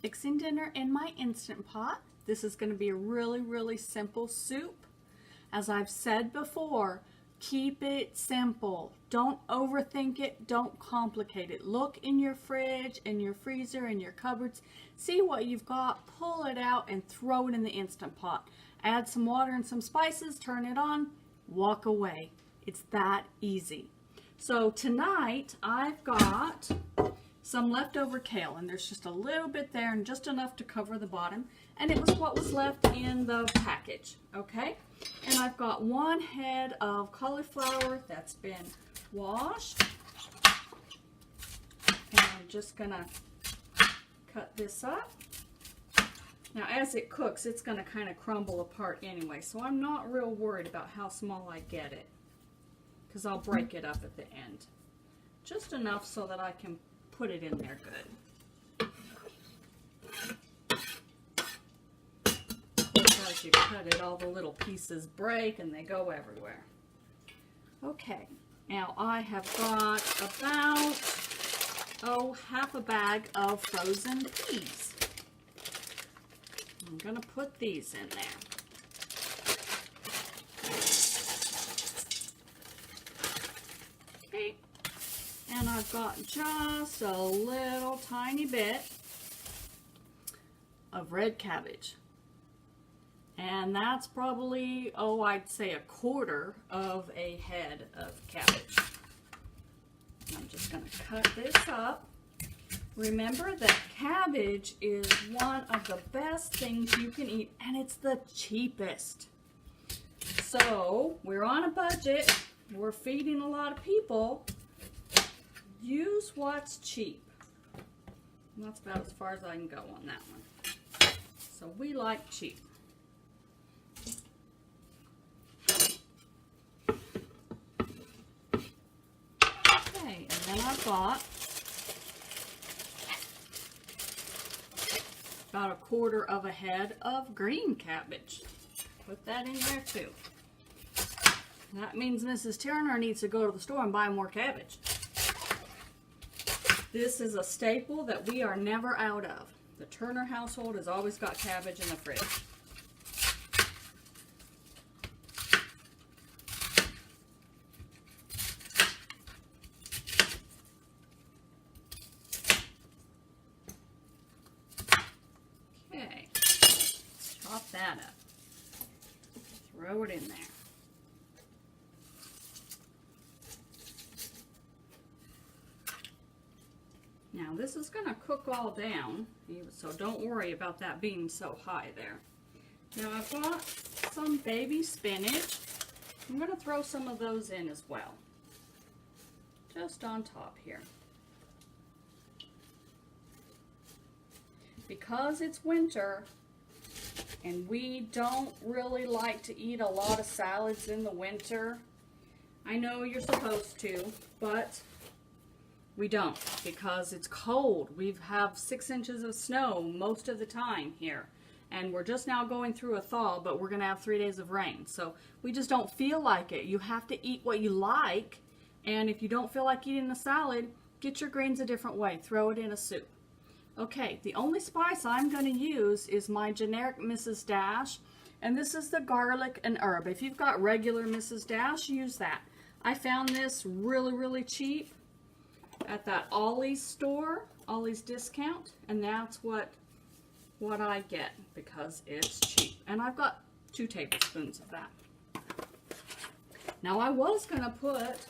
Fixing dinner in my Instant Pot. This is going to be a really simple soup. As I've said before, keep it simple. Don't overthink it. Don't complicate it. Look in your fridge, in your freezer, in your cupboards. See what you've got, pull it out, and throw it in the Instant Pot. Add some water and some spices, turn it on, walk away. It's that easy. So tonight I've got some leftover kale, and there's just a little bit there and just enough to cover the bottom, and it was what was left in the package. Okay, and I've got 1 head of cauliflower that's been washed, and I'm just gonna cut this up. Now as it cooks, it's gonna kind of crumble apart anyway, so I'm not real worried about how small I get it, because I'll break it up at the end, just enough so that I can put it in there good. As you cut it, all the little pieces break and they go everywhere. Okay, now I have got about half a bag of frozen peas. I'm gonna put these in there. Okay. And I've got just a little tiny bit of red cabbage. And that's probably, I'd say 1/4 of a head of cabbage. I'm just going to cut this up. Remember that cabbage is one of the best things you can eat, and it's the cheapest. So, we're on a budget. We're feeding a lot of people. Use what's cheap. And that's about as far as I can go on that one. So we like cheap. Okay, and then I've got about 1/4 of a head of green cabbage. Put that in there too. That means Mrs. Turner needs to go to the store and buy more cabbage. This is a staple that we are never out of. The Turner household has always got cabbage in the fridge. Okay, chop that up. Throw it in there. Now this is going to cook all down, so don't worry about that being so high there. Now I've got some baby spinach. I'm going to throw some of those in as well, just on top here. Because it's winter and we don't really like to eat a lot of salads in the winter. I know you're supposed to, but we don't, because it's cold. We have 6 inches of snow most of the time here, and we're just now going through a thaw, but we're going to have 3 days of rain, so we just don't feel like it. You have to eat what you like, and if you don't feel like eating a salad, get your greens a different way. Throw it in a soup. Okay, the only spice I'm going to use is my generic Mrs. Dash, and this is the garlic and herb. If you've got regular Mrs. Dash, use that. I found this really cheap at that Ollie's store, Ollie's discount, and that's what I get because it's cheap. And I've got 2 tablespoons of that. Now I was going to put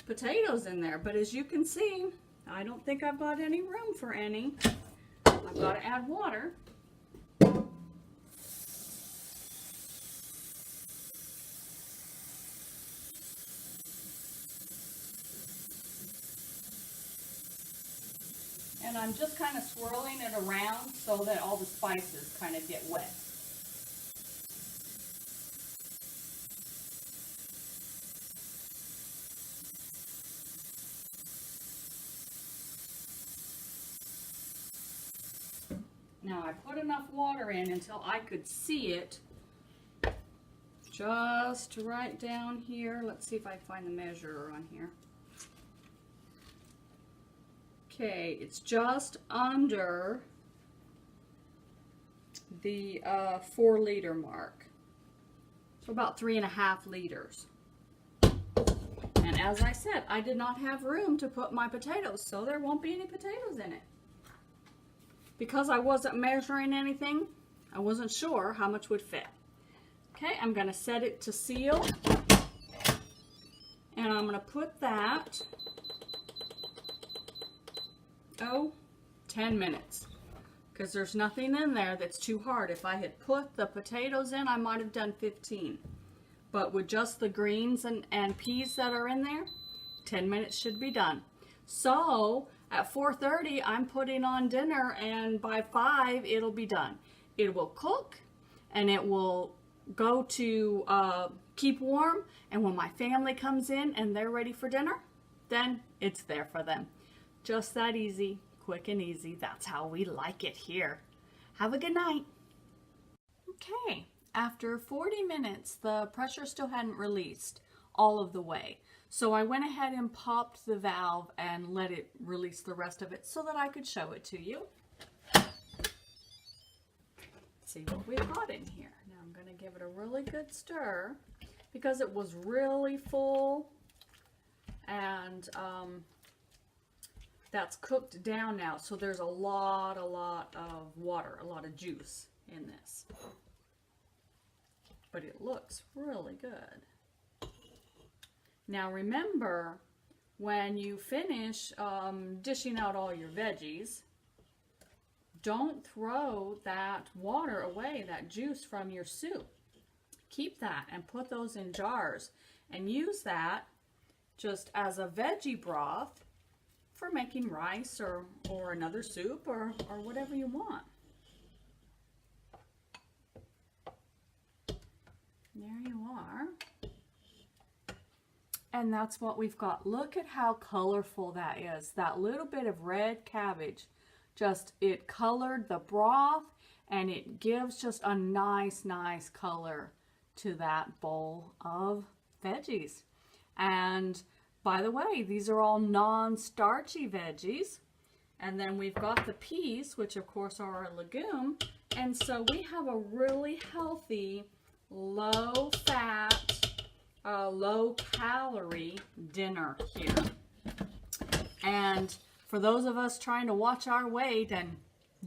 potatoes in there, but as you can see, I don't think I've got any room for any. I've got to add water. And I'm just kind of swirling it around so that all the spices kind of get wet. Now I put enough water in until I could see it just right down here. Let's see if I can find the measurer on here. Okay, it's just under the 4-liter mark. So about 3.5 liters. And as I said, I did not have room to put my potatoes, so there won't be any potatoes in it. Because I wasn't measuring anything, I wasn't sure how much would fit. Okay, I'm going to set it to seal. And I'm going to put that, 10 minutes. Because there's nothing in there that's too hard. If I had put the potatoes in, I might have done 15. But with just the greens and peas that are in there, 10 minutes should be done. So at 4:30, I'm putting on dinner, and by 5, it'll be done. It will cook, and it will go to keep warm. And when my family comes in and they're ready for dinner, then it's there for them. Just that easy. Quick and easy. That's how we like it here. Have a good night. Okay, after 40 minutes, the pressure still hadn't released all of the way. So I went ahead and popped the valve and let it release the rest of it so that I could show it to you. Let's see what we've got in here. Now I'm going to give it a really good stir because it was really full, and that's cooked down now, so there's a lot of water, a lot of juice in this. But it looks really good. Now remember, when you finish dishing out all your veggies, don't throw that water away, that juice from your soup. Keep that and put those in jars and use that just as a veggie broth for making rice or another soup or whatever you want. There you are. And that's what we've got. Look at how colorful that is. That little bit of red cabbage, it colored the broth, and it gives just a nice color to that bowl of veggies. And by the way, these are all non-starchy veggies. And then we've got the peas, which of course are a legume. And so we have a really healthy, low-fat, low-calorie dinner here. And for those of us trying to watch our weight and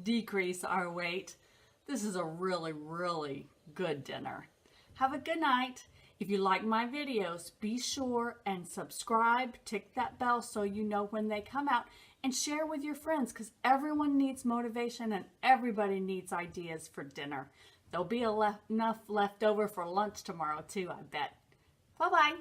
decrease our weight, this is a really good dinner. Have a good night. If you like my videos, be sure and subscribe, tick that bell so you know when they come out, and share with your friends, because everyone needs motivation and everybody needs ideas for dinner. There'll be enough left over for lunch tomorrow too, I bet. Bye-bye.